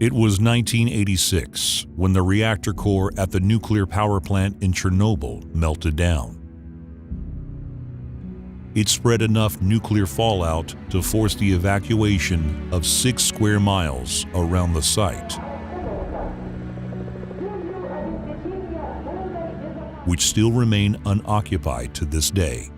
It was 1986 when the reactor core at the nuclear power plant in Chernobyl melted down. It spread enough nuclear fallout to force the evacuation of 6 square miles around the site, which still remain unoccupied to this day.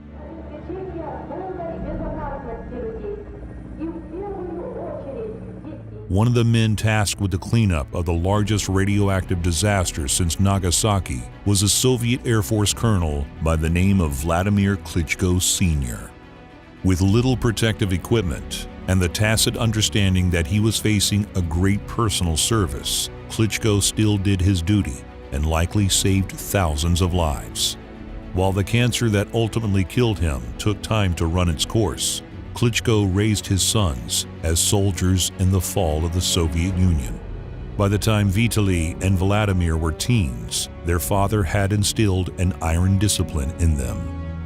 One of the men tasked with the cleanup of the largest radioactive disaster since Nagasaki was a Soviet Air Force colonel by the name of Vladimir Klitschko Sr. With little protective equipment and the tacit understanding that he was facing a great personal service, Klitschko still did his duty and likely saved thousands of lives. While the cancer that ultimately killed him took time to run its course, Klitschko raised his sons as soldiers in the fall of the Soviet Union. By the time Vitaly and Vladimir were teens, their father had instilled an iron discipline in them.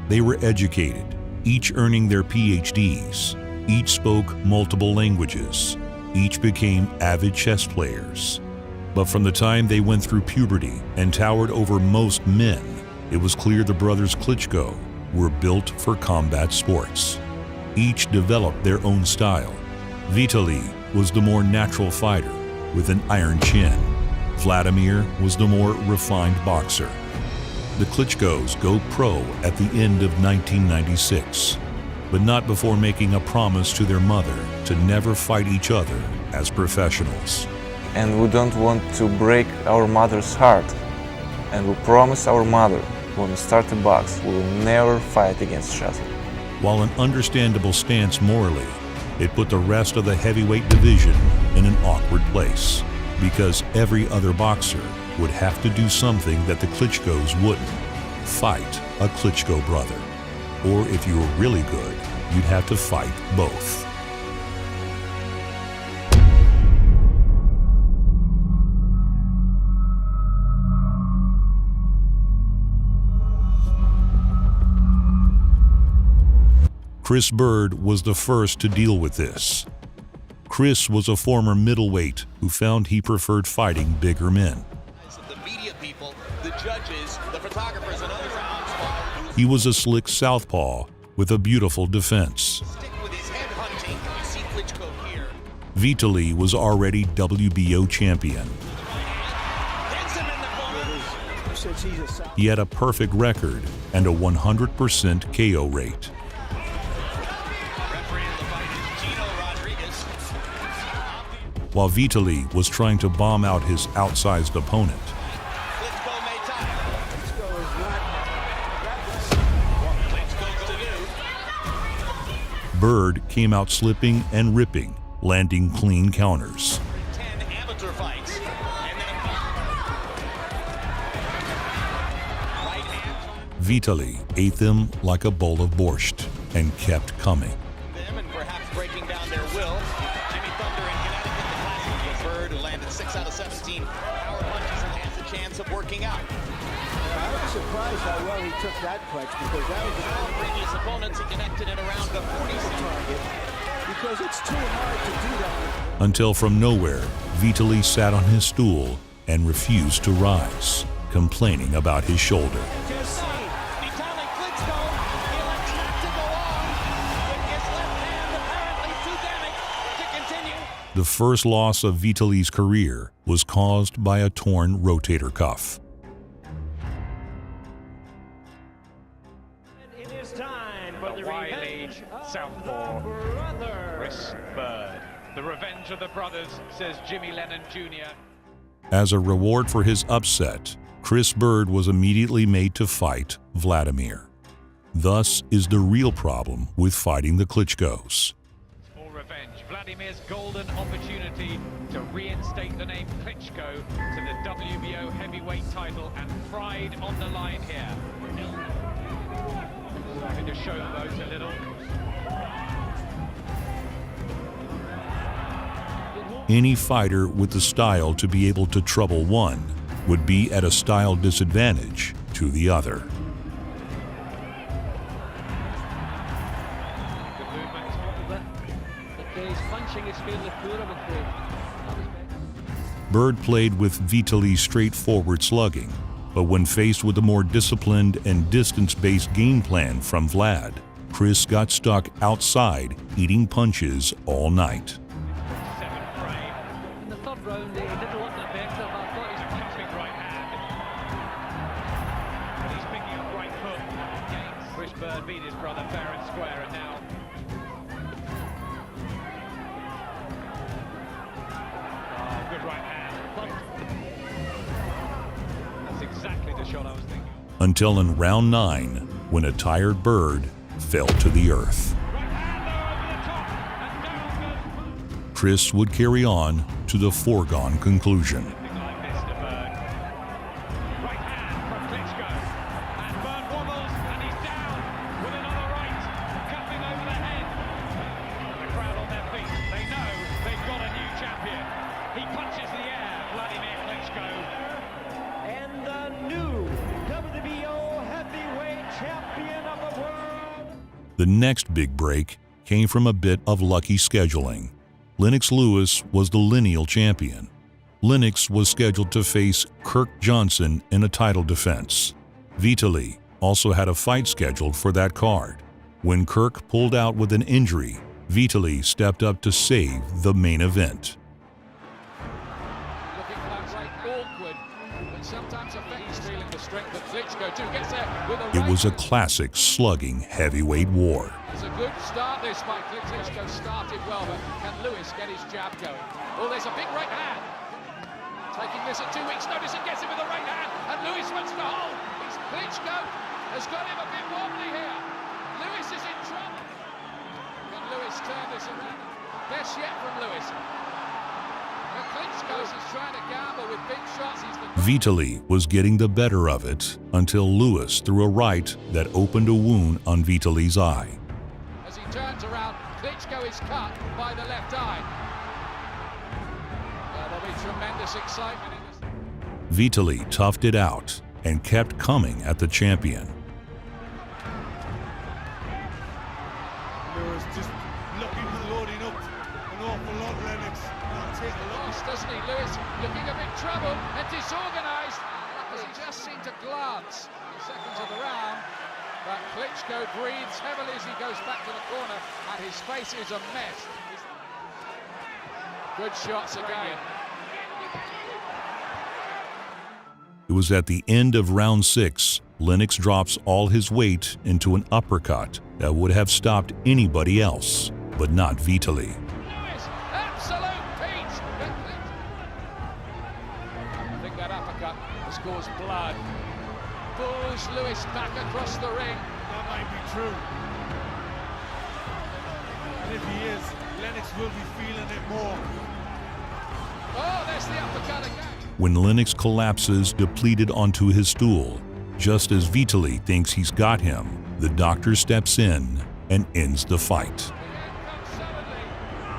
They were educated, each earning their PhDs. Each spoke multiple languages. Each became avid chess players. But from the time they went through puberty and towered over most men, it was clear the brothers Klitschko were built for combat sports. Each developed their own style. Vitaly was the more natural fighter with an iron chin. Vladimir was the more refined boxer. The Klitschkos go pro at the end of 1996, but not before making a promise to their mother to never fight each other as professionals. And we don't want to break our mother's heart. And we promise our mother, when we start to box, we will never fight against each other. While an understandable stance morally, it put the rest of the heavyweight division in an awkward place, because every other boxer would have to do something that the Klitschkos wouldn't: fight a Klitschko brother. Or if you were really good, you'd have to fight both. Chris Bird was the first to deal with this. Chris was a former middleweight who found he preferred fighting bigger men. The media people, the judges, the photographers, and others. He was a slick southpaw with a beautiful defense. Stick with his head hunting. You see Klitschko here. Vitaly was already WBO champion. Hits him in the corner. He had a perfect record and a 100% KO rate. While Vitaly was trying to bomb out his outsized opponent, Klitschko may tie. Klitschko is not. Klitschko's to do. Bird came out slipping and ripping, landing clean counters. 10 amateur fights. And then right hand. Vitaly ate them like a bowl of borscht and kept coming. Them and perhaps breaking down their will. Jimmy Thunder in Connecticut, the classic. Bird, who landed 6 out of 17 power punches and has a chance of working out. I was surprised how well he took that punch, because that was All previous opponents he connected in around the 46 target, because it's too hard to do that. Until from nowhere, Vitaly sat on his stool and refused to rise, complaining about his shoulder. Just see, Vitaly Klitschko, he elects not to go on, with his left hand apparently too damaged to continue. The first loss of Vitaly's career was caused by a torn rotator cuff. It is time for the wily revenge of southpaw, the brother. Chris Bird. The revenge of the brothers, says Jimmy Lennon Jr. As a reward for his upset, Chris Bird was immediately made to fight Vladimir. Thus is the real problem with fighting the Klitschkos. For revenge, Vladimir's golden opportunity to reinstate the name Klitschko to the WBO heavyweight title, and pride on the line here. Having to showboat a little. Any fighter with the style to be able to trouble one would be at a style disadvantage to the other. His punching is feeling the Bird played with Vitaly's straightforward slugging, but when faced with a more disciplined and distance-based game plan from Vlad, Chris got stuck outside eating punches all night. Seventh frame. In the third round, he did a lot of better, but I thought he's Cupping right hand. And he's picking up right hook. Chris Bird beat his brother fair and square, and now good right hand. That's exactly the shot I was thinking. Until in round 9, when a tired Bird fell to the earth. Right hand there over the top, and down goes. Chris would carry on to the foregone conclusion. Something like Mr. Bird. Right hand from Klitschko. And Bird wobbles, and he's down with another right. Cupping over the head. The crowd on their feet. They know they've got a new champion. He punches the air, Vladimir Klitschko. And the new WBO heavyweight champion of the world. The next big break came from a bit of lucky scheduling. Lennox Lewis was the lineal champion. Lennox was scheduled to face Kirk Johnson in a title defense. Vitaly also had a fight scheduled for that card. When Kirk pulled out with an injury, Vitaly stepped up to save the main event. Looking like awkward, but sometimes he's feeling the strength of Klitschko too. Gets there with a It was a classic slugging heavyweight war. It's a good start this fight. Klitschko started well, but can Lewis get his jab going? Oh, there's a big right hand. Taking this at 2 weeks' notice and gets him with the right hand, and Lewis wants to hold. Klitschko has got him a bit wobbly here. Lewis is in trouble. Can Lewis turn this around? Best yet from Lewis. Klitschko is trying to gamble with big shots. Vitaly was getting the better of it until Lewis threw a right that opened a wound on Vitaly's eye. As he turns around, Klitschko is cut by the left eye. There'll be tremendous excitement in this. Vitaly toughed it out and kept coming at the champion. Lewis just looking for loading up an awful lot, Lennox. Take a look. Doesn't he? Lewis looking a bit troubled and disorganised as he just seemed to glance in seconds of the round. But Klitschko breathes heavily as he goes back to the corner, and his face is a mess. Good shots again. It was at the end of round 6, Lennox drops all his weight into an uppercut that would have stopped anybody else, but not Vitaly. Lewis, absolute peach. I think that uppercut has caused blood. Pulls Lewis back across the ring. That might be true. And if he is, Lennox will be feeling it more. Oh, there's the uppercut again. When Lennox collapses, depleted onto his stool, just as Vitaly thinks he's got him, the doctor steps in and ends the fight. The end comes suddenly.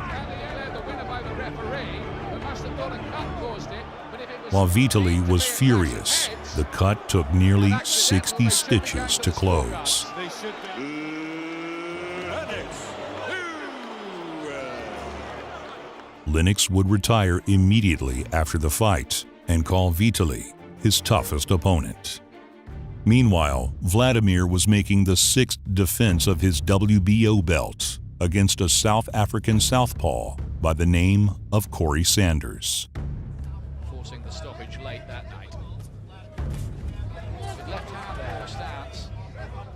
Candiello, the winner by the referee, who must have thought a cut caused it, but if it was... While Vitaly was furious, the cut took nearly 60 stitches to close. They should be. Lennox. Lennox would retire immediately after the fight and call Vitaly his toughest opponent. Meanwhile, Vladimir was making the 6th defense of his WBO belt against a South African southpaw by the name of Corey Sanders. Forcing the stoppage late that night. With left hand there, stance.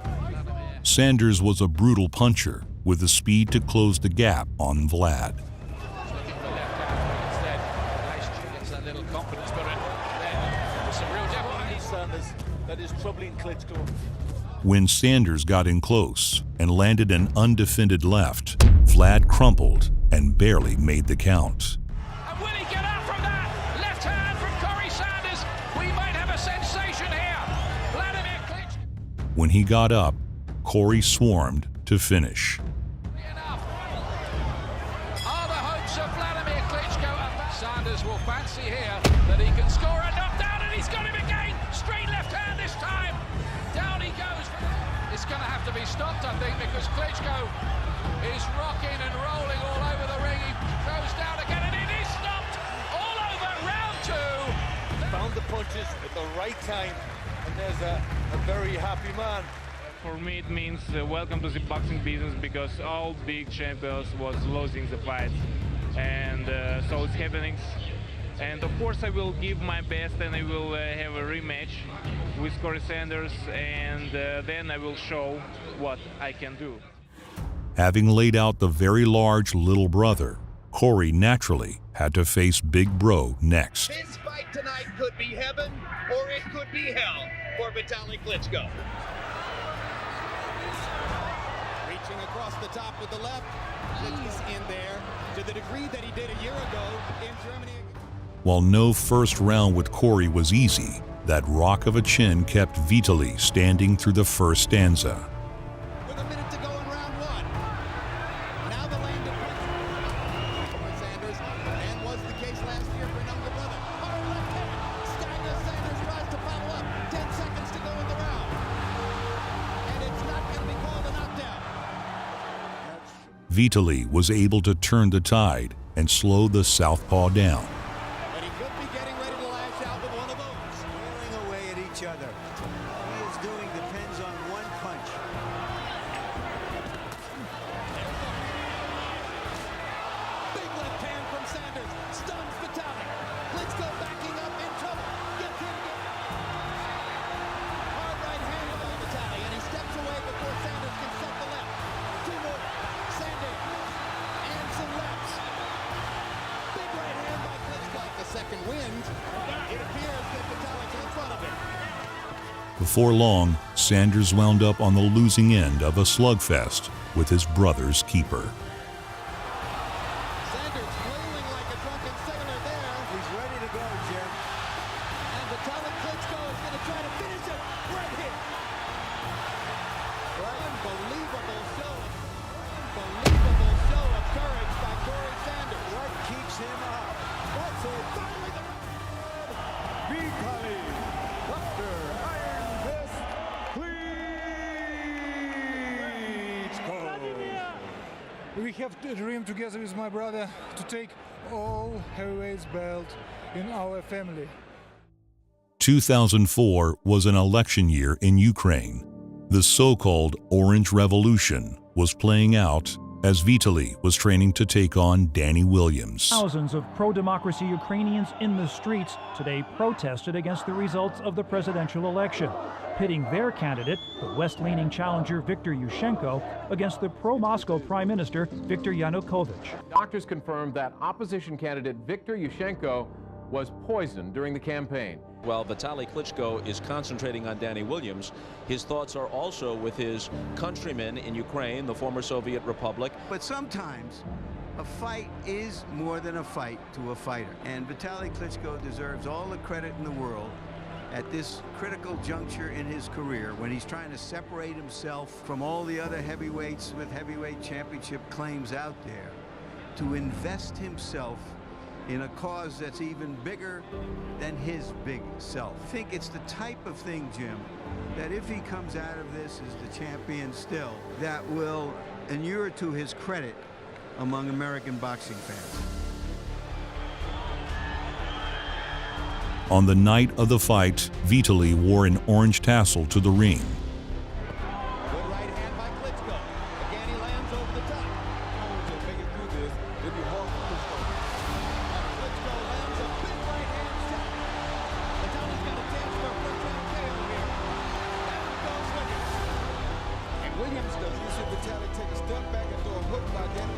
Vladimir. Sanders was a brutal puncher with the speed to close the gap on Vlad. Looking for left hand instead. Nice, gets that little confidence, but then there's some real devil. Sanders, that is troubling Klitschko. When Sanders got in close and landed an undefended left, Vlad crumpled and barely made the count. And will he get out from that? Left hand from Corey Sanders. We might have a sensation here. Vladimir Klitschko. When he got up, Corey swarmed to finish. Enough. Are the hopes of Vladimir Klitschko up? Sanders will fancy here that he can score a knockdown, and he's got him again. Straight left hand this time. Down he goes. It's going to have to be stopped, I think, because Klitschko is rocking and rolling all over the ring. He goes down again, and it is stopped all over round the right time, and there's a very happy man. For me, it means welcome to the boxing business, because all big champions was losing the fights, and so it's happening. And of course, I will give my best, and I will have a rematch with Corey Sanders, and then I will show what I can do. Having laid out the very large little brother, Corey naturally had to face Big Bro next. His fight tonight could be heaven or it could be hell for Vitaly Klitschko. Reaching across the top with the left, Klitschko's in there to the degree that he did a year ago in Germany. While no first round with Corey was easy, that rock of a chin kept Vitaly standing through the first stanza. With a minute to go in round one. Now the lane to Sanders, and was the case last year for Klitschko Brother. Hard left hand, staggers Sanders, tries to follow up. 10 seconds to go in the round. And it's not going to be called a knockdown. Vitaly was able to turn the tide and slow the southpaw down. But he could be getting ready to lash out with one of those. Wearing away at each other. All he is doing depends on one punch. Big left hand from Sanders. Stuns Vitaly. Klitschko backing up in trouble. Gets him. Hard right hand by Vitaly, and he steps away before Sanders can set the left. Two more. Sanders. And some lefts. Big right hand by Klitschko. Like the second wind. It appears that Vitaly's in front of him. Before long, Sanders wound up on the losing end of a slugfest with his brother's keeper. Sanders flailing like a drunken sailor there. He's ready to go, Jim. And Vitaly Klitschko is going to try to finish it right here. Unbelievable show. Unbelievable show of courage by Corey Sanders. What keeps him up? That's it. Finally the Vitaly, Dr. Iron Fist Klitschko. We have a dream together with my brother to take all heavyweights belt in our family. 2004 was an election year in Ukraine. The so-called Orange Revolution was playing out as Vitaly was training to take on Danny Williams. Thousands of pro-democracy Ukrainians in the streets today protested against the results of the presidential election, pitting their candidate, the West-leaning challenger Viktor Yushchenko, against the pro-Moscow Prime Minister Viktor Yanukovych. Doctors confirmed that opposition candidate Viktor Yushchenko was poisoned during the campaign. While Vitaly Klitschko is concentrating on Danny Williams, his thoughts are also with his countrymen in Ukraine, the former Soviet Republic. But sometimes a fight is more than a fight to a fighter. And Vitaly Klitschko deserves all the credit in the world at this critical juncture in his career when he's trying to separate himself from all the other heavyweights with heavyweight championship claims out there, to invest himself in a cause that's even bigger than his big self. I think it's the type of thing, Jim, that if he comes out of this as the champion still, that will inure to his credit among American boxing fans. On the night of the fight, Vitaly wore an orange tassel to the ring. good right hand by Klitschko. Again, he lands over the top. To make it through this, it'd be hard for Klitschko. Klitschko lands a big right hand shot. Vitaly's got a chance for a first round KO here. Down goes Williams. And Williams does. You see Vitaly take a step back and throw a hook by Danny.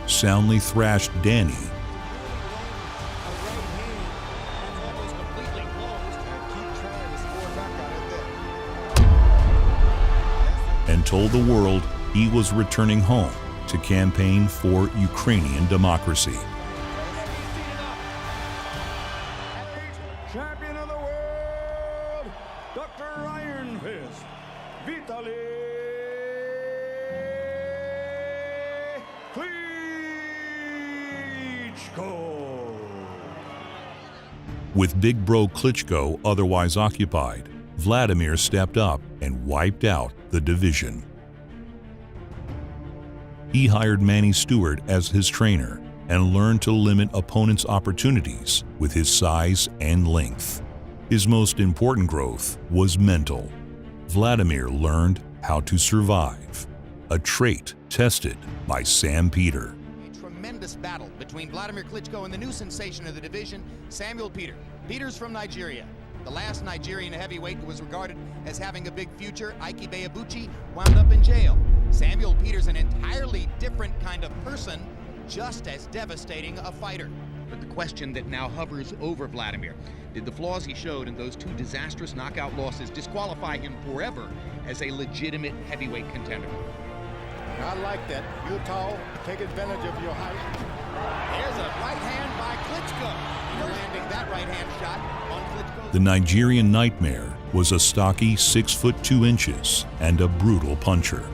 Soundly thrashed Danny and told the world he was returning home to campaign for Ukrainian democracy. Champion of the world, Dr. Iron Fist, Vitaly Klitschko. With Big Bro Klitschko otherwise occupied, Vladimir stepped up and wiped out the division. He hired Manny Stewart as his trainer and learned to limit opponents' opportunities with his size and length. His most important growth was mental. Vladimir learned how to survive, a trait tested by Sam Peter. A tremendous battle between Vladimir Klitschko and the new sensation of the division, Samuel Peter. Peter's from Nigeria. The last Nigerian heavyweight who was regarded as having a big future, Ike Beabuchi, wound up in jail. Samuel Peter's an entirely different kind of person, just as devastating a fighter. But the question that now hovers over Vladimir, did the flaws he showed in those 2 disastrous knockout losses disqualify him forever as a legitimate heavyweight contender? I like that. You're tall, take advantage of your height. There's a right hand by Klitschko. Landing that right hand shot on Klitschko. The Nigerian Nightmare was a stocky 6 foot 2 inches and a brutal puncher.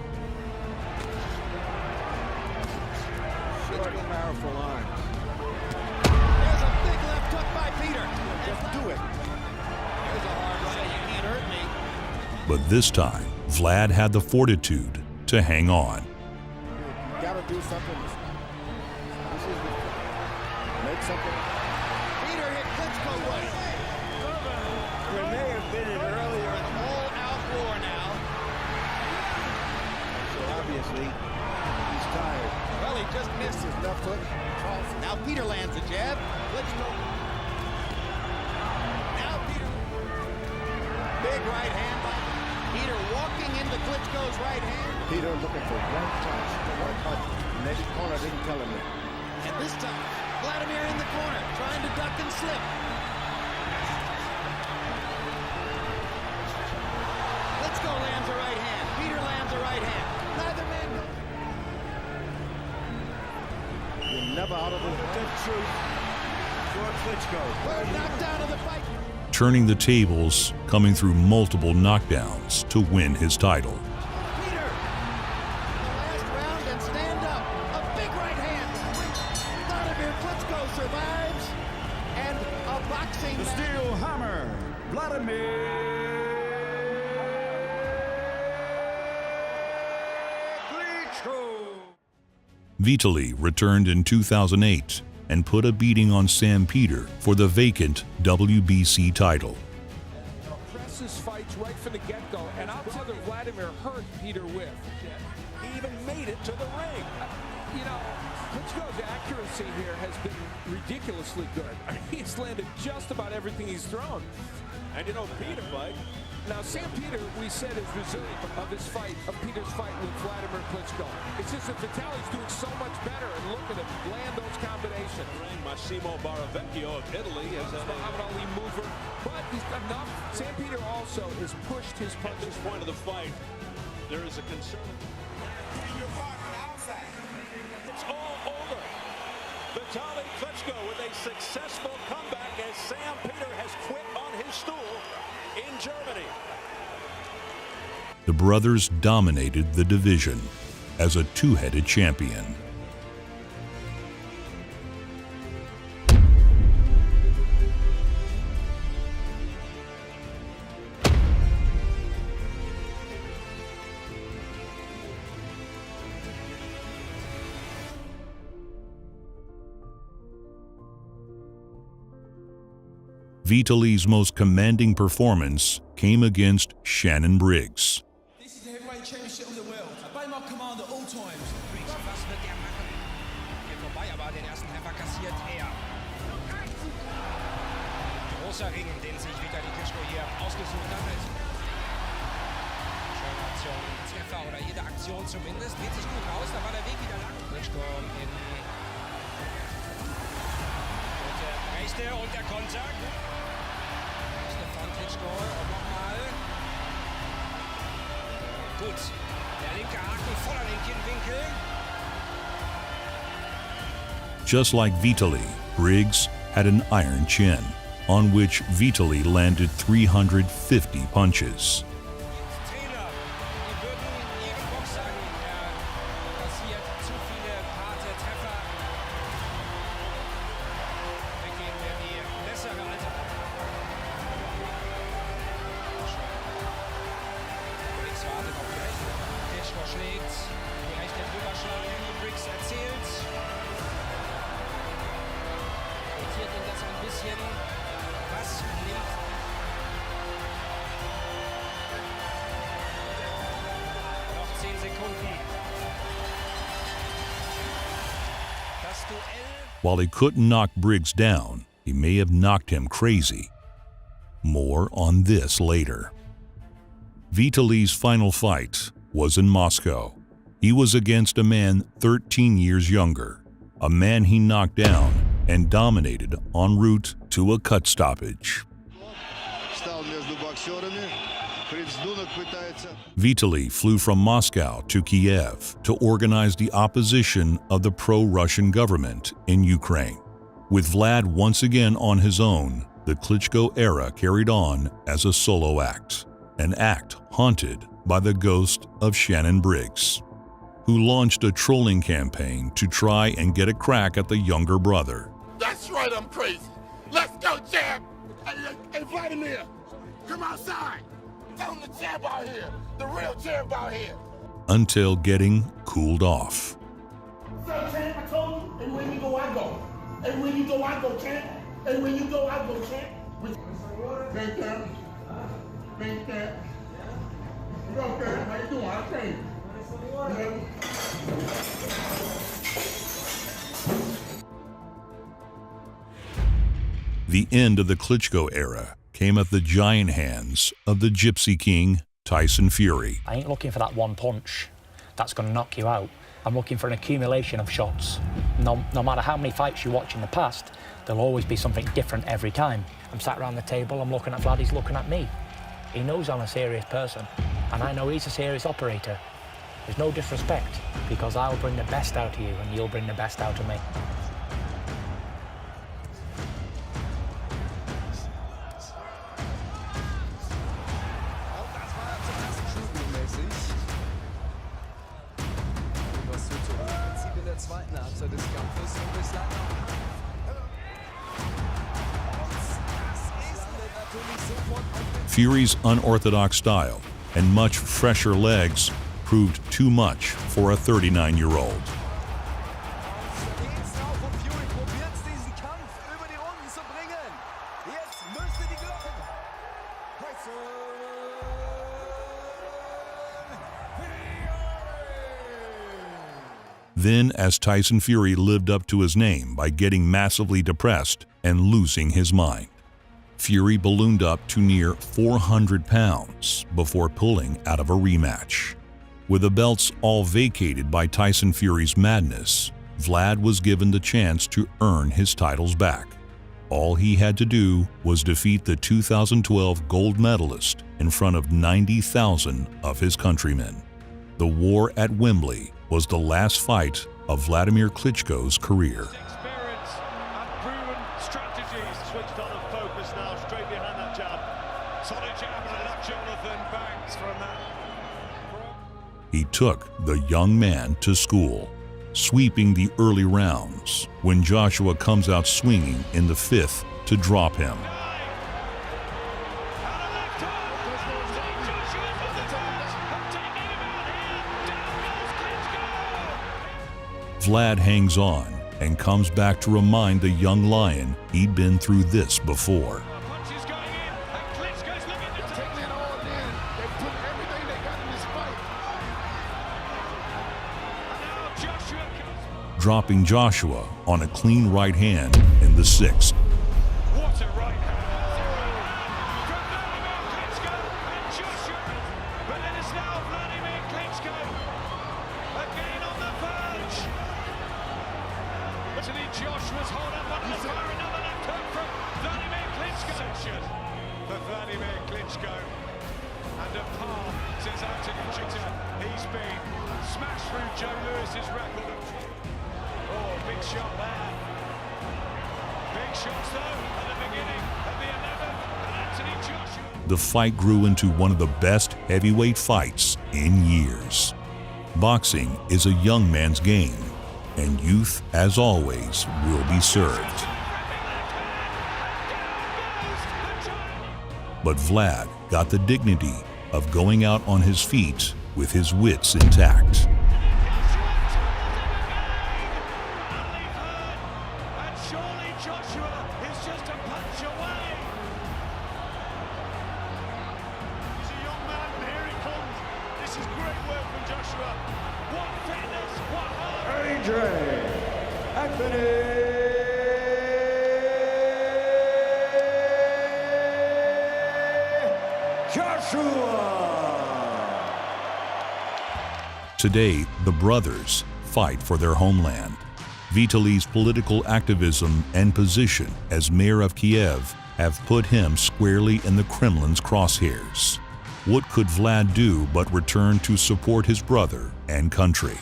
Klitschko powerful arms. There's a big left hook by Peter. Just do it. There's a hard right. You can't hurt me. But this time, Vlad had the fortitude to hang on. You gotta do something. This is make something. Peter hit Klitschko right. There may have been an earlier. All-out war now. So obviously, he's tired. Well, he just missed his left hook. Now Peter lands a jab. Klitschko. Now Peter. Big right hand by Peter walking into Klitschko's right hand. Peter looking for one punch. One punch. Next corner didn't tell him that. And this time, Vladimir in the corner, trying to duck and slip. Klitschko lands a right hand. Peter lands a right hand. Neither man goes. You're never out of the truth. For Klitschko. Third knockdown of the fight. Turning the tables, coming through multiple knockdowns to win his title. Peter, last round and stand up. A big right hand. Vladimir Klitschko survives. And a boxing the steel hammer, Vladimir Klitschko. Vitaly returned in 2008 and put a beating on Sam Peter for the vacant WBC title. Presses fights right from the get-go, and I'll tell you, Vladimir hurt Peter with. He even made it to the ring. You know, Klitschko's accuracy here has been ridiculously good. He's landed just about everything he's thrown. And you know, Peter, Mike. Now, Sam Peter, we said, is resilient of his fight, of Peter's fight with Vladimir Klitschko. It's just that Vitaly's doing so much better, and look at him land those combinations. Massimo Baravecchio of Italy has a Muhammad Ali mover, but he's enough. Sam Peter also has pushed his punches. At this point of the fight, there is a concern. It's all over. Vitaly Klitschko with a successful comeback as Sam Peter has quit on his stool in Germany. The brothers dominated the division as a two-headed champion. Vitaly's most commanding performance came against Shannon Briggs. This is the heavyweight championship of the world. By my command at all times. Briggs, was wird er machen? Geht vorbei, aber den ersten Treffer kassiert er. Großer Ring, den sich Vitaly Klitschko hier ausgesucht hat. Schöne Aktion, Treffer oder jede Aktion zumindest. Geht sich gut raus, da war der Weg wieder lang. Klitschko in rechte und der Konter. Von Klitschko und nochmal. Gut, der linke Haken voller den Kinnwinkel. Just like Vitaly, Briggs had an iron chin, on which Vitaly landed 350 punches. Trainer, die würden ihrem Box sagen, er kassiert zu viele harte Treffer. Wir geben mir die bessere Alternative. While he couldn't knock Briggs down, he may have knocked him crazy. More on this later. Vitaly's final fight was in Moscow. He was against a man 13 years younger, a man he knocked down and dominated en route to a cut stoppage. Vitaly flew from Moscow to Kiev to organize the opposition of the pro-Russian government in Ukraine. With Vlad once again on his own, the Klitschko era carried on as a solo act, an act haunted by the ghost of Shannon Briggs, who launched a trolling campaign to try and get a crack at the younger brother. That's right, I'm crazy. Let's go, champ. Hey, Vladimir, come outside. Tell him the champ out here, the real champ out here. Until getting cooled off. So, champ, I told you, and when you go, I go. And when you go, I go, champ. And when you go, I go, champ. Thank you. Thank you. You okay? How you doing? I train you. The end of the Klitschko era came at the giant hands of the Gypsy King, Tyson Fury. I ain't looking for that one punch that's going to knock you out. I'm looking for an accumulation of shots. No matter how many fights you watch in the past, there'll always be something different every time. I'm sat around the table, I'm looking at Vlad, he's looking at me. He knows I'm a serious person, and I know he's a serious operator. There's no disrespect, because I'll bring the best out of you, and you'll bring the best out of me. Fury's unorthodox style and much fresher legs proved too much for a 39-year-old. Then, as Tyson Fury lived up to his name by getting massively depressed and losing his mind, Fury ballooned up to near 400 pounds before pulling out of a rematch. With the belts all vacated by Tyson Fury's madness, Vlad was given the chance to earn his titles back. All he had to do was defeat the 2012 gold medalist in front of 90,000 of his countrymen. The war at Wembley was the last fight of Vladimir Klitschko's career. Experience and proven strategies. Switched on and focused now, straight behind that jab. Solid jab and a left Jonathan bangs from that. He took the young man to school, sweeping the early rounds when Joshua comes out swinging in the fifth to drop him. Vlad hangs on and comes back to remind the young lion he'd been through this before. Dropping Joshua on a clean right hand in the sixth. What a right hand from Vladimir Klitschko and Joshua. But it is now Vladimir Klitschko again on the verge. But Joshua's hold up on the fire, another left hook from Vladimir Klitschko. Section for Vladimir Klitschko. And a palm says out to Kuchita. He's been smashed through Joe Lewis's record of... Oh, big shot there. Big shots though at the beginning of the 11th, and Anthony Joshua. The fight grew into one of the best heavyweight fights in years. Boxing is a young man's game, and youth, as always, will be served. But Vlad got the dignity of going out on his feet with his wits intact. Anthony Joshua. Today, the brothers fight for their homeland. Vitaly's political activism and position as mayor of Kiev have put him squarely in the Kremlin's crosshairs. What could Vlad do but return to support his brother and country?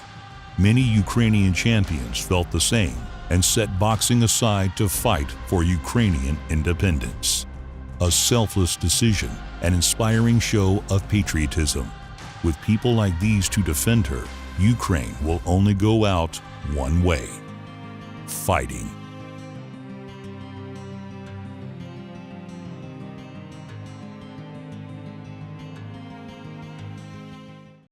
Many Ukrainian champions felt the same and set boxing aside to fight for Ukrainian independence. A selfless decision, an inspiring show of patriotism. With people like these to defend her, Ukraine will only go out one way: fighting.